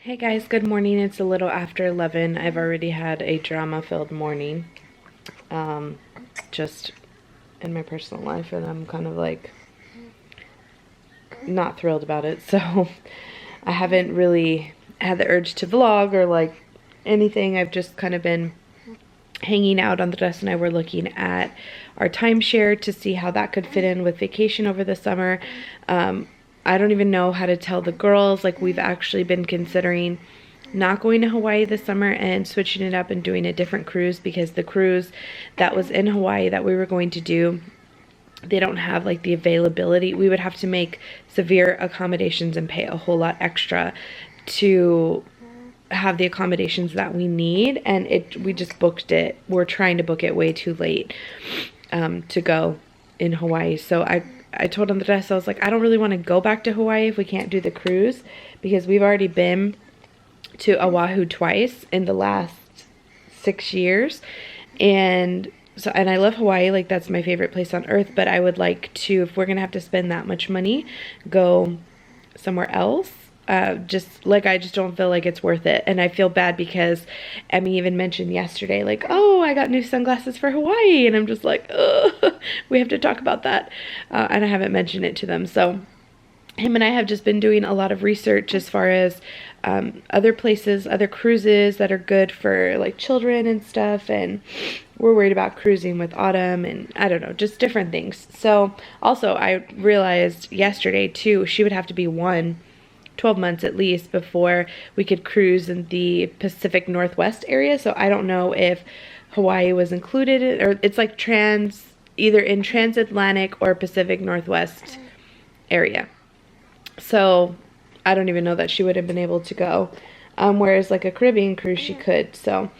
Hey guys, good morning. It's a little after 11. I've already had a drama-filled morning, just in my personal life, and I'm kind of like not thrilled about it. So I haven't really had the urge to vlog or like anything. I've just kind of been hanging out. Andres and I were looking at our timeshare to see how that could fit in with vacation over the summer. I don't even know how to tell the girls. Like, we've actually been considering not going to Hawaii this summer and switching it up and doing a different cruise, because the cruise that was in Hawaii that we were going to do, they don't have like the availability. We would have to make severe accommodations and pay a whole lot extra to have the accommodations that we need, and we just booked it. We're trying to book it way too late to go in Hawaii. So I told Andres, I was like, I don't really want to go back to Hawaii if we can't do the cruise, because we've already been to Oahu twice in the last 6 years. And I love Hawaii, like that's my favorite place on earth, but I would like to, if we're going to have to spend that much money, go somewhere else. I just don't feel like it's worth it. And I feel bad because Emmy even mentioned yesterday, like, oh, I got new sunglasses for Hawaii. And I'm just like, ugh, we have to talk about that. And I haven't mentioned it to them. So him and I have just been doing a lot of research as far as other places, other cruises that are good for like children and stuff. And we're worried about cruising with Autumn and I don't know, just different things. So also I realized yesterday too, she would have to be 12 months at least before we could cruise in the Pacific Northwest area. So I don't know if Hawaii was included, or it's like either in transatlantic or Pacific Northwest area. So I don't even know that she would have been able to go. Whereas like a Caribbean cruise, she could. So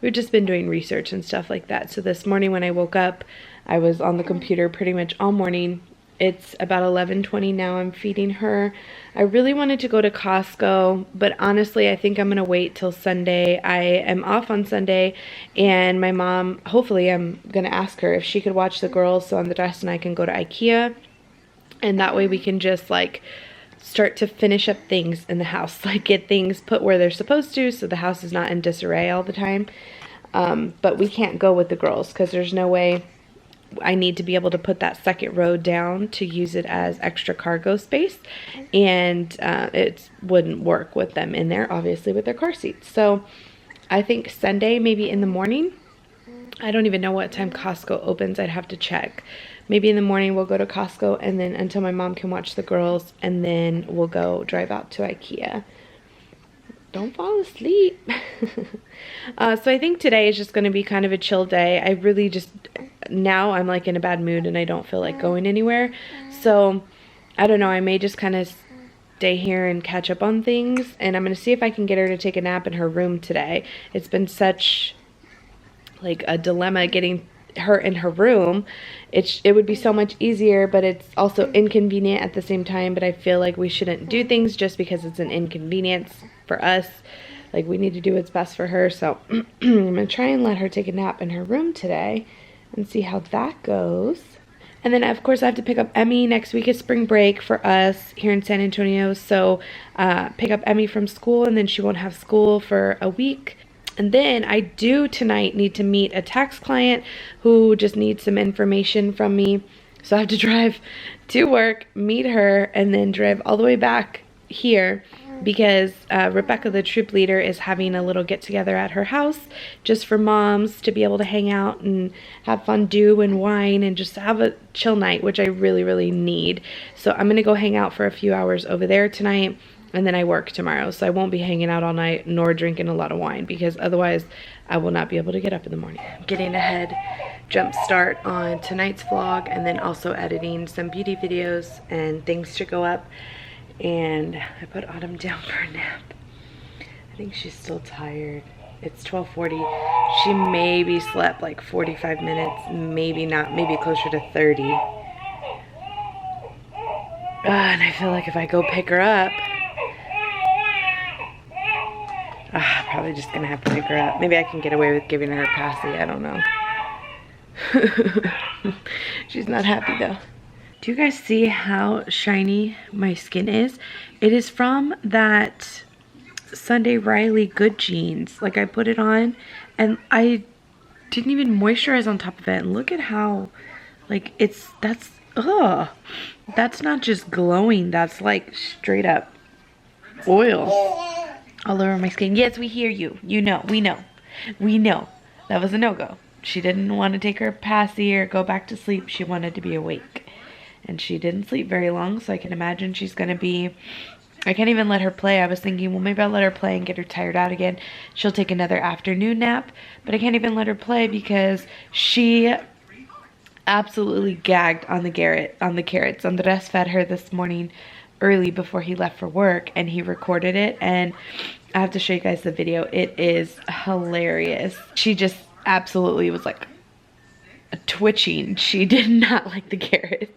we've just been doing research and stuff like that. So this morning when I woke up, I was on the computer pretty much all morning. It's about 11:20 now. I'm feeding her. I really wanted to go to Costco, but honestly, I think I'm going to wait till Sunday. I am off on Sunday, and my mom, hopefully I'm going to ask her if she could watch the girls so Andres and I can go to IKEA, and that way we can just like start to finish up things in the house, like get things put where they're supposed to so the house is not in disarray all the time. But we can't go with the girls because there's no way. I need to be able to put that second row down to use it as extra cargo space, and it wouldn't work with them in there, obviously, with their car seats. So I think Sunday, maybe in the morning. I don't even know what time Costco opens. I'd have to check. Maybe in the morning we'll go to Costco, and then until my mom can watch the girls, and then we'll go drive out to IKEA. Don't fall asleep. So I think today is just going to be kind of a chill day. I really just, now I'm like in a bad mood and I don't feel like going anywhere. So I don't know, I may just kind of stay here and catch up on things. And I'm going to see if I can get her to take a nap in her room today. It's been such like a dilemma getting her in her room. It would be so much easier, but it's also inconvenient at the same time. But I feel like we shouldn't do things just because it's an inconvenience for us. Like, we need to do what's best for her. So I'm gonna try and let her take a nap in her room today and see how that goes. And then of course I have to pick up Emmy. Next week is spring break for us here in San Antonio, so pick up Emmy from school, and then she won't have school for a week. And then I do tonight need to meet a tax client who just needs some information from me. So I have to drive to work, meet her, and then drive all the way back here because Rebecca, the troop leader, is having a little get-together at her house just for moms to be able to hang out and have fondue and wine and just have a chill night, which I really, really need. So I'm going to go hang out for a few hours over there tonight. And then I work tomorrow, so I won't be hanging out all night nor drinking a lot of wine, because otherwise I will not be able to get up in the morning. I'm getting ahead jump start on tonight's vlog, and then also editing some beauty videos and things to go up. And I put Autumn down for a nap. I think she's still tired. It's 12:40. She maybe slept like 45 minutes, maybe not, maybe closer to 30. And I feel like if I go pick her up, probably just gonna have to pick her up. Maybe I can get away with giving her a passy, I don't know. She's not happy though. Do you guys see how shiny my skin is? It is from that Sunday Riley Good jeans. Like, I put it on and I didn't even moisturize on top of it. And look at how, like, ugh. That's not just glowing. That's like straight up oil all over my skin. Yes, we hear you. You know, we know. We know. That was a no-go. She didn't want to take her passy or go back to sleep. She wanted to be awake. And she didn't sleep very long, so I can imagine she's going to be... I can't even let her play. I was thinking, well, maybe I'll let her play and get her tired out again. She'll take another afternoon nap. But I can't even let her play because she absolutely gagged on the carrots. Andres fed her this morning early before he left for work, and he recorded it. And I have to show you guys the video. It is hilarious. She just absolutely was like twitching. She did not like the carrots.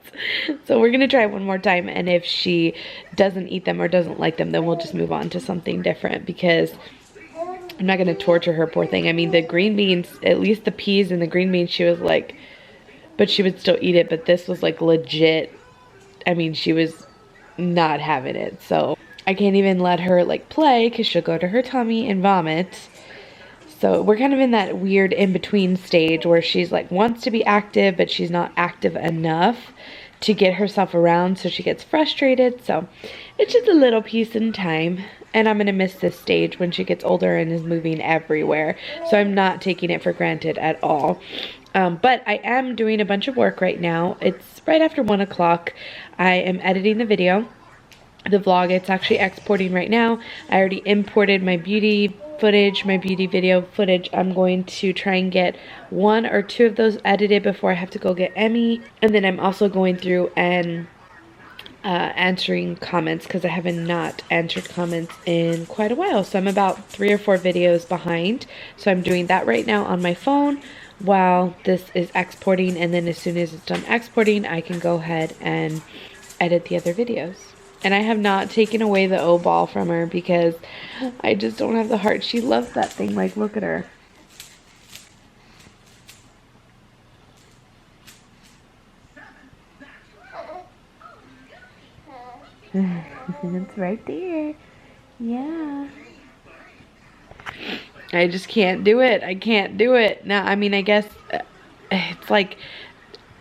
So we're gonna try one more time, and if she doesn't eat them or doesn't like them, then we'll just move on to something different, because I'm not gonna torture her, poor thing. I mean, the green beans, at least the peas and the green beans, she was like, but she would still eat it. But this was like legit, I mean, she was not having it. So I can't even let her like play because she'll go to her tummy and vomit. So we're kind of in that weird in-between stage where she's like wants to be active, but she's not active enough to get herself around, so she gets frustrated. So it's just a little piece in time, and I'm gonna miss this stage when she gets older and is moving everywhere. So I'm not taking it for granted at all. But I am doing a bunch of work right now. It's right after 1 o'clock. I am editing the video, the vlog. It's actually exporting right now. I already imported my beauty footage, my beauty video footage. I'm going to try and get 1 or 2 of those edited before I have to go get Emmy. And then I'm also going through and answering comments, because I haven't not answered comments in quite a while. So I'm about 3 or 4 videos behind. So I'm doing that right now on my phone while this is exporting, and then as soon as it's done exporting, I can go ahead and edit the other videos. And I have not taken away the O ball from her because I just don't have the heart. She loves that thing. Like, look at her. It's right there. Yeah. I just can't do it. I can't do it. Now, I mean, I guess it's like,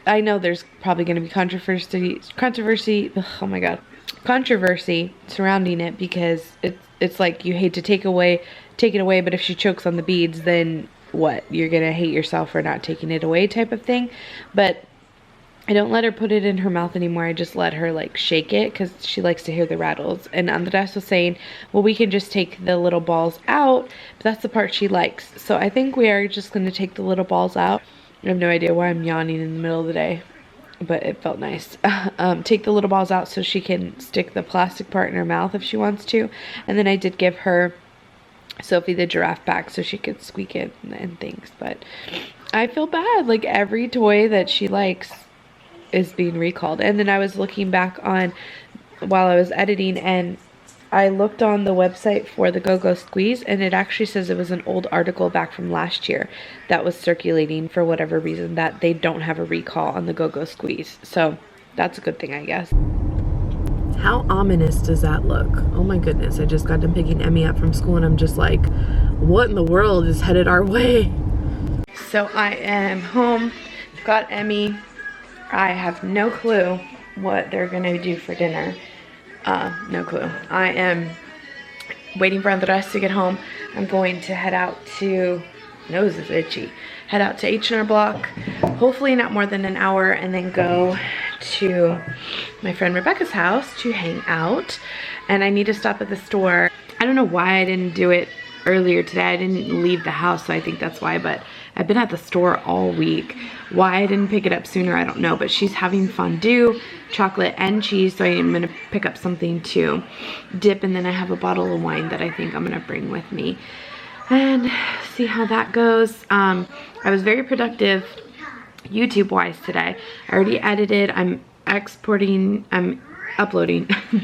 I know there's probably going to be controversy, oh my God, controversy surrounding it, because it's like you hate to take it away, but if she chokes on the beads, then what? You're going to hate yourself for not taking it away type of thing. But I don't let her put it in her mouth anymore. I just let her like shake it, because she likes to hear the rattles. And Andres was saying, well, we can just take the little balls out, but that's the part she likes. So I think we are just going to take the little balls out. I have no idea why I'm yawning in the middle of the day, but it felt nice. Take the little balls out so she can stick the plastic part in her mouth if she wants to. And then I did give her Sophie the giraffe back so she could squeak it and things. But I feel bad. Like, every toy that she likes is being recalled. And then I was looking back on while I was editing, and I looked on the website for the Go-Go Squeeze, and it actually says it was an old article back from last year that was circulating for whatever reason, that they don't have a recall on the Go-Go Squeeze. So that's a good thing, I guess. How ominous does that look? Oh my goodness, I just got done picking Emmy up from school, and I'm just like, what in the world is headed our way? So I am home, got Emmy. I have no clue what they're gonna do for dinner. No clue. I am waiting for Andres to get home. I'm going to head out to, nose is itchy, head out to H&R Block, hopefully not more than an hour, and then go to my friend Rebecca's house to hang out. And I need to stop at the store. I don't know why I didn't do it earlier today. I didn't leave the house, so I think that's why, but I've been at the store all week. Why I didn't pick it up sooner, I don't know, but she's having fondue, chocolate and cheese, so I'm gonna pick up something to dip, and then I have a bottle of wine that I think I'm gonna bring with me and see how that goes. I was very productive YouTube wise today. I already edited, I'm uploading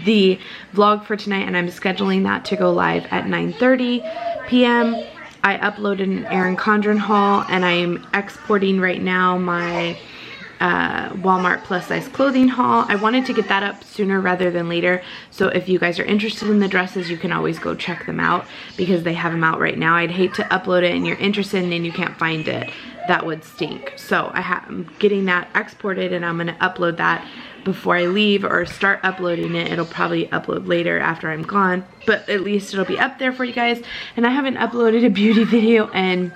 the vlog for tonight, and I'm scheduling that to go live at 9:30 p.m. I uploaded an Erin Condren haul, and I'm exporting right now my Walmart plus size clothing haul. I wanted to get that up sooner rather than later, so if you guys are interested in the dresses, you can always go check them out because they have them out right now. I'd hate to upload it and you're interested and you can't find it. That would stink. So I'm getting that exported and I'm gonna upload that before I leave, or start uploading it. It'll probably upload later after I'm gone, but at least it'll be up there for you guys. And I haven't uploaded a beauty video in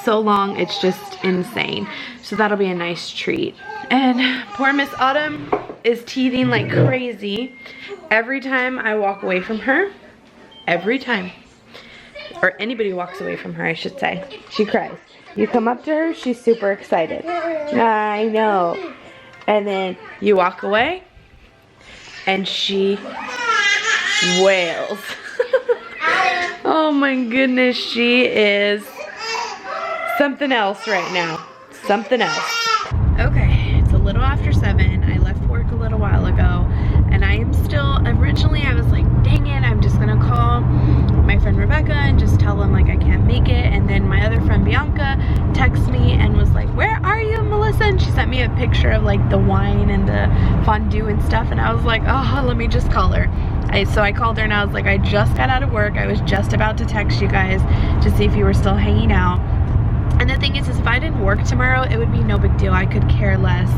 so long, it's just insane. So that'll be a nice treat. And poor Miss Autumn is teething like crazy. Every time I walk away from her, every time, or anybody walks away from her, I should say, she cries. You come up to her, she's super excited. I know. And then you walk away and she wails. Oh my goodness, she is something else right now. Something else. Okay, it's a little after 7. I left work a little while ago and I am still, originally I was like, dang it, I'm just gonna call my friend Rebecca and just tell them like I can't make it. And then my other friend Bianca texted me and was like, where are you, Melissa? And she sent me a picture of like the wine and the fondue and stuff, and I was like, oh, let me just call her. So I called her and I was like, I just got out of work, I was just about to text you guys to see if you were still hanging out. And the thing is if I didn't work tomorrow, it would be no big deal. I could care less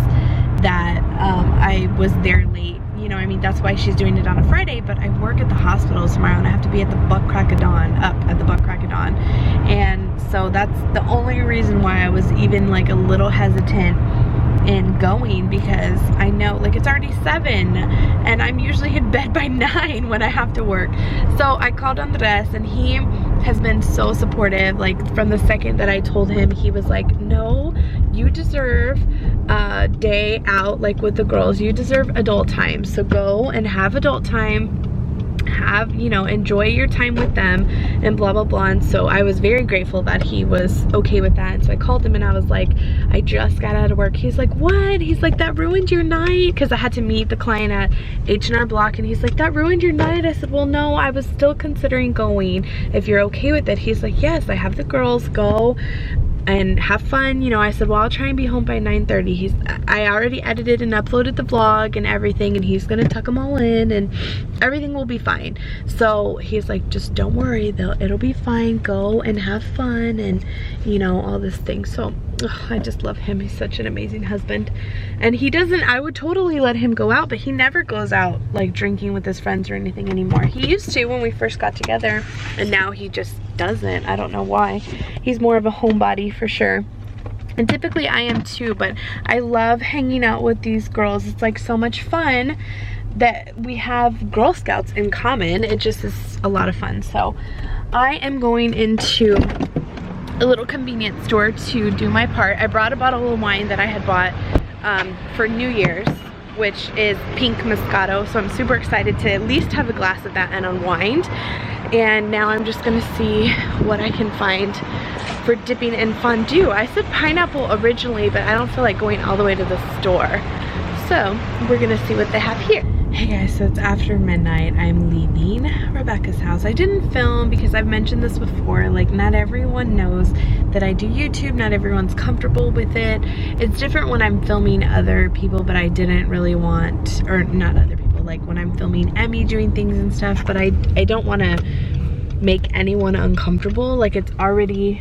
that I was there late. You know, I mean, that's why she's doing it on a Friday, but I work at the hospital tomorrow and I have to be at the butt crack of dawn, up at the butt crack of dawn. And so that's the only reason why I was even like a little hesitant in going, because I know like it's already 7 and I'm usually in bed by 9 when I have to work. So I called Andres and he has been so supportive. Like from the second that I told him, he was like, no, you deserve a day out like with the girls, you deserve adult time, so go and have adult time, have, you know, enjoy your time with them and blah blah blah. And so I was very grateful that he was okay with that. And so I called him and I was like, I just got out of work. He's like, what? He's like, that ruined your night, because I had to meet the client at H&R Block, and he's like, that ruined your night. I said, well, no, I was still considering going if you're okay with it. He's like, yes, I have the girls, go and have fun. You know, I said, well, I'll try and be home by 9:30. I already edited and uploaded the vlog and everything, and he's gonna tuck them all in and everything will be fine. So he's like, just don't worry, it'll be fine, go and have fun, and you know, all this thing. So I just love him. He's such an amazing husband. And he doesn't, I would totally let him go out, but he never goes out like drinking with his friends or anything anymore. He used to when we first got together, and now he just doesn't. I don't know why. He's more of a homebody for sure. And typically I am too, but I love hanging out with these girls. It's like so much fun that we have Girl Scouts in common. It just is a lot of fun. So I am going into a little convenience store to do my part. I brought a bottle of wine that I had bought for New Year's, which is pink Moscato. So I'm super excited to at least have a glass of that and unwind. And now I'm just gonna see what I can find for dipping in fondue. I said pineapple originally, but I don't feel like going all the way to the store. So we're gonna see what they have here. Hey guys, so it's after midnight. I'm leaving Rebecca's house. I didn't film because I've mentioned this before, like not everyone knows that I do YouTube, not everyone's comfortable with it. It's different when I'm filming other people, but I didn't really want, or not other people, like when I'm filming Emmy doing things and stuff, but I don't want to make anyone uncomfortable. Like it's already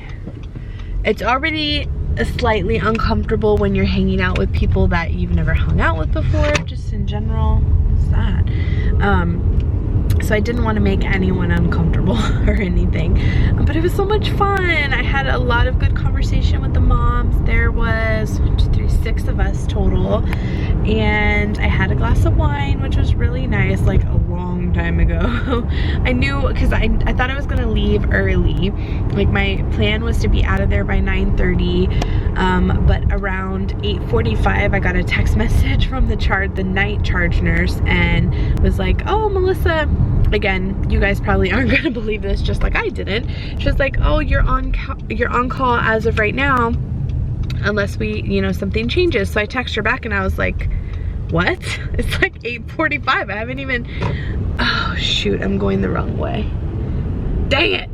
slightly uncomfortable when you're hanging out with people that you've never hung out with before, just in general. What's that? So I didn't want to make anyone uncomfortable or anything, but it was so much fun. I had a lot of good conversation with the moms. There was 1, 2, 3, 6 of us total, and I had a glass of wine, which was really nice, like a long time ago. I knew, because I thought I was gonna leave early. Like my plan was to be out of there by 9:30, but around 8:45 I got a text message from the night charge nurse, and was like, oh, Melissa, again, you guys probably aren't gonna believe this, just like I didn't. She was like, oh, you're on call as of right now, unless we, you know, something changes. So I texted her back and I was like, what? It's like 8:45. I haven't even, oh shoot, I'm going the wrong way. Dang it.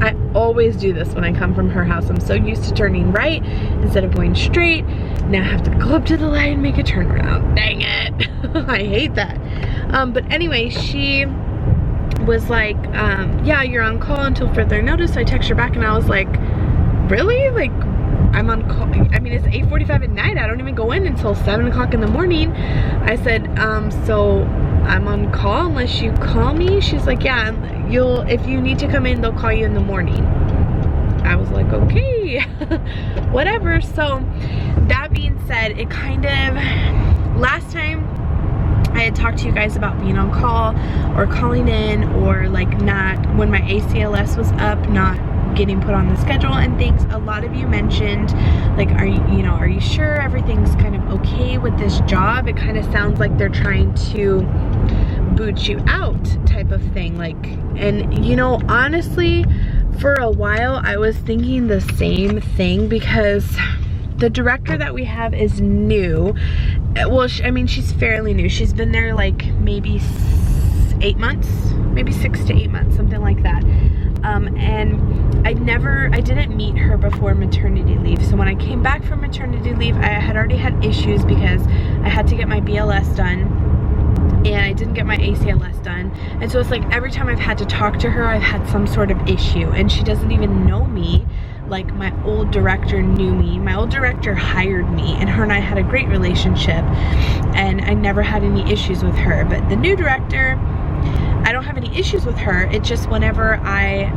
I always do this when I come from her house. I'm so used to turning right instead of going straight. Now I have to go up to the light and make a turnaround. Dang it. I hate that. But anyway, she was like, yeah, you're on call until further notice. So I text her back and I was like, really? Like, I'm on call. I mean, it's 8:45 at night. I don't even go in until 7 o'clock in the morning. I said, so I'm on call unless you call me? She's like, yeah, if you need to come in, they'll call you in the morning. I was like, okay, whatever. So that being said, it kind of, last time I had talked to you guys about being on call or calling in, or like not, when my ACLS was up, not getting put on the schedule and things. A lot of you mentioned, like, are you sure everything's kind of okay with this job? It kind of sounds like they're trying to boot you out type of thing. Like, and you know, honestly, for a while I was thinking the same thing, because the director that we have is new. Well, I mean, she's fairly new. She's been there like maybe 8 months, maybe 6 to 8 months, something like that. And I didn't meet her before maternity leave. So when I came back from maternity leave, I had already had issues because I had to get my BLS done and I didn't get my ACLS done. And so it's like every time I've had to talk to her, I've had some sort of issue, and she doesn't even know me. Like, my old director knew me. My old director hired me, and her and I had a great relationship, and I never had any issues with her. But the new director, I don't have any issues with her. It's just whenever I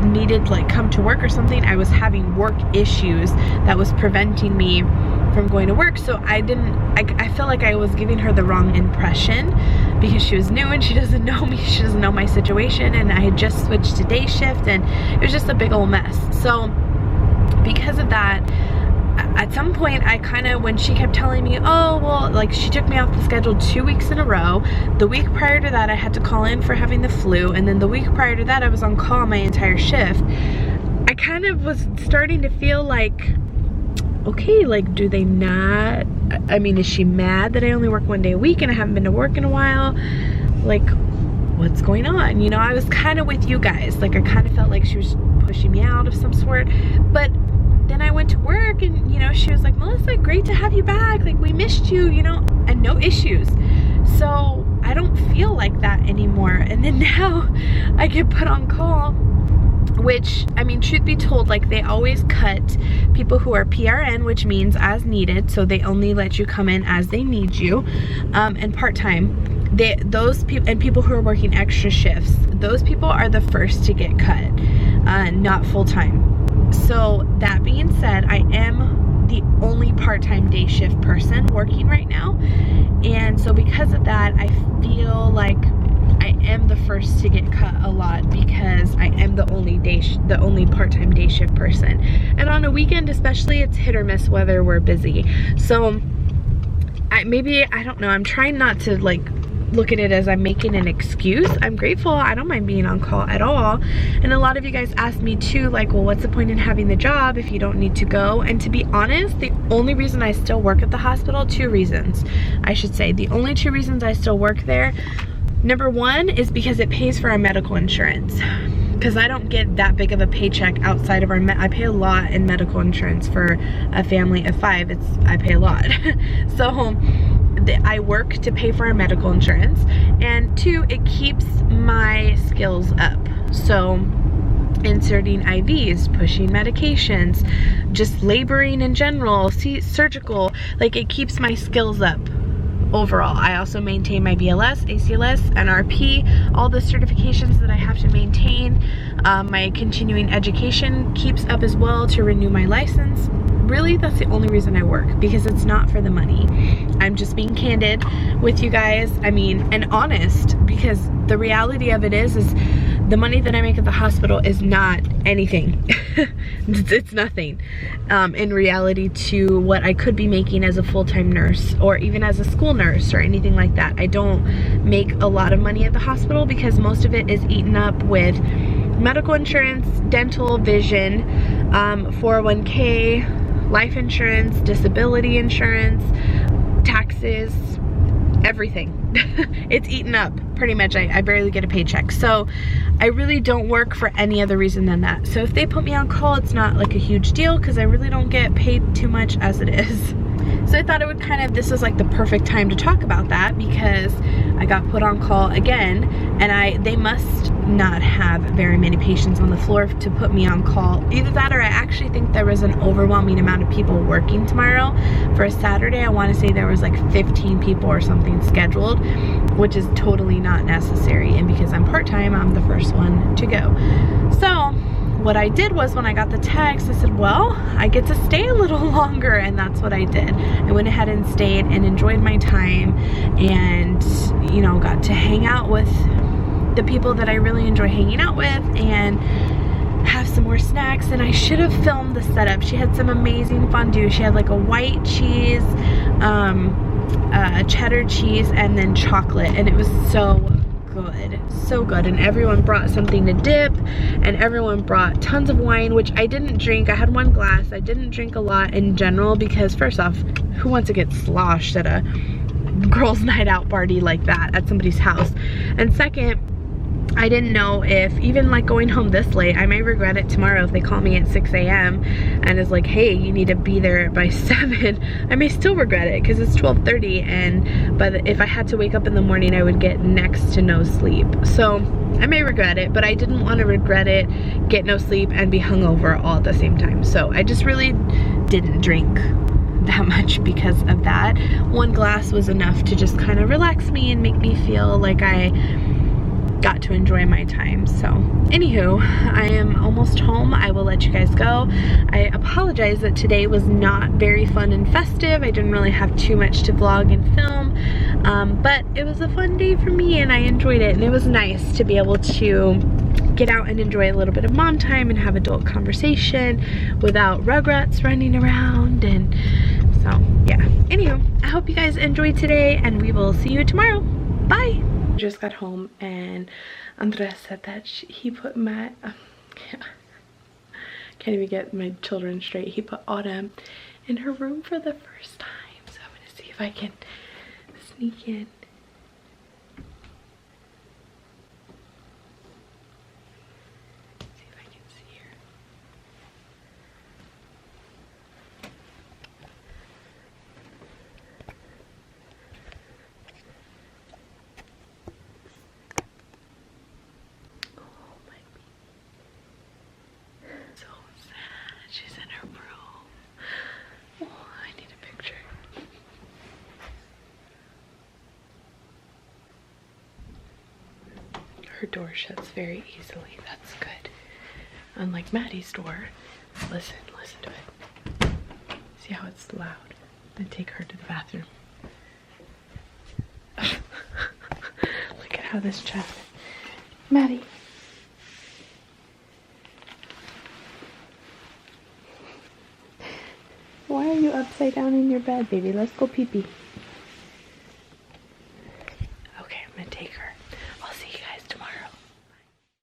needed, like, come to work or something, I was having work issues that was preventing me from going to work. So I felt like I was giving her the wrong impression because she was new and she doesn't know me, she doesn't know my situation, and I had just switched to day shift, and it was just a big old mess. So because of that, at some point I kind of, when she kept telling me, oh well, like, she took me off the schedule 2 weeks in a row. The week prior to that I had to call in for having the flu, and then the week prior to that I was on call my entire shift. I kind of was starting to feel like, okay, like, do they not, I mean, is she mad that I only work 1 day a week and I haven't been to work in a while? Like, what's going on? You know, I was kind of with you guys. Like, I kind of felt like she was pushing me out of some sort. But then I went to work and, you know, she was like, Melissa, great to have you back. Like, we missed you, you know, and no issues. So I don't feel like that anymore. And then now I get put on call, which, I mean, truth be told, like, they always cut people who are PRN, which means as needed. So they only let you come in as they need you, and part-time. Those people, and people who are working extra shifts, those people are the first to get cut, not full-time. So that being said, I am the only part-time day shift person working right now, and so because of that, I feel like I am the first to get cut a lot, because I am the only part-time day shift person. And on a weekend especially, it's hit or miss whether we're busy. So I don't know, I'm trying not to, like, look at it as I'm making an excuse. I'm grateful. I don't mind being on call at all. And a lot of you guys asked me too, like, well, what's the point in having the job if you don't need to go? And to be honest, the only reason I still work at the hospital, 2 reasons, I should say. The only 2 reasons I still work there, number 1 is because it pays for our medical insurance. Because I don't get that big of a paycheck outside of I pay a lot in medical insurance for a family of 5. I pay a lot. So I work to pay for our medical insurance, and 2, it keeps my skills up. So inserting IVs, pushing medications, just laboring in general, surgical, like, it keeps my skills up overall. I also maintain my BLS, ACLS, NRP, all the certifications that I have to maintain. My continuing education keeps up as well to renew my license. Really, that's the only reason I work, because it's not for the money. I'm just being candid with you guys. I mean, and honest, because the reality of it is the money that I make at the hospital is not anything. It's nothing in reality to what I could be making as a full-time nurse, or even as a school nurse or anything like that. I don't make a lot of money at the hospital because most of it is eaten up with medical insurance, dental, vision, 401k, life insurance, disability insurance, taxes, everything. It's eaten up pretty much. I barely get a paycheck. So I really don't work for any other reason than that. So if they put me on call, it's not like a huge deal because I really don't get paid too much as it is. So I thought it would this was like the perfect time to talk about that, because I got put on call again, and they must not have very many patients on the floor to put me on call. Either that, or I actually think there was an overwhelming amount of people working tomorrow. For a Saturday, I want to say there was like 15 people or something scheduled, which is totally not necessary. And because I'm part-time, I'm the first one to go. So what I did was, when I got the text, I said, well, I get to stay a little longer, and that's what I did. I went ahead and stayed and enjoyed my time, and, you know, got to hang out with the people that I really enjoy hanging out with, and have some more snacks. And I should have filmed the setup. She had some amazing fondue. She had like a white cheese, cheddar cheese, and then chocolate, and it was so good, so good. And everyone brought something to dip, and everyone brought tons of wine, which I didn't drink. I had one glass. I didn't drink a lot in general, because first off, who wants to get sloshed at a girls' night out party like that at somebody's house? And second, I didn't know if, even like going home this late, I may regret it tomorrow if they call me at 6 a.m. and is like, hey, you need to be there by 7. I may still regret it, because it's 12:30, but if I had to wake up in the morning, I would get next to no sleep. So I may regret it, but I didn't want to regret it, get no sleep, and be hungover all at the same time. So I just really didn't drink that much because of that. One glass was enough to just kind of relax me and make me feel like I got to enjoy my time. So anywho, I am almost home. I will let you guys go. I apologize that today was not very fun and festive. I didn't really have too much to vlog and film, but it was a fun day for me, and I enjoyed it, and it was nice to be able to get out and enjoy a little bit of mom time and have adult conversation without Rugrats running around. And so yeah, anywho, I hope you guys enjoyed today, and we will see you tomorrow. Bye. Just got home, and Andres said that he put Matt, can't even get my children straight. He put Autumn in her room for the first time, so I'm gonna see if I can sneak in. See if I can see her. She's in her room. Oh, I need a picture. Her door shuts very easily. That's good. Unlike Maddie's door. Listen to it. See how it's loud? And take her to the bathroom. Look at how this child. Maddie. Why are you upside down in your bed, baby? Let's go pee-pee.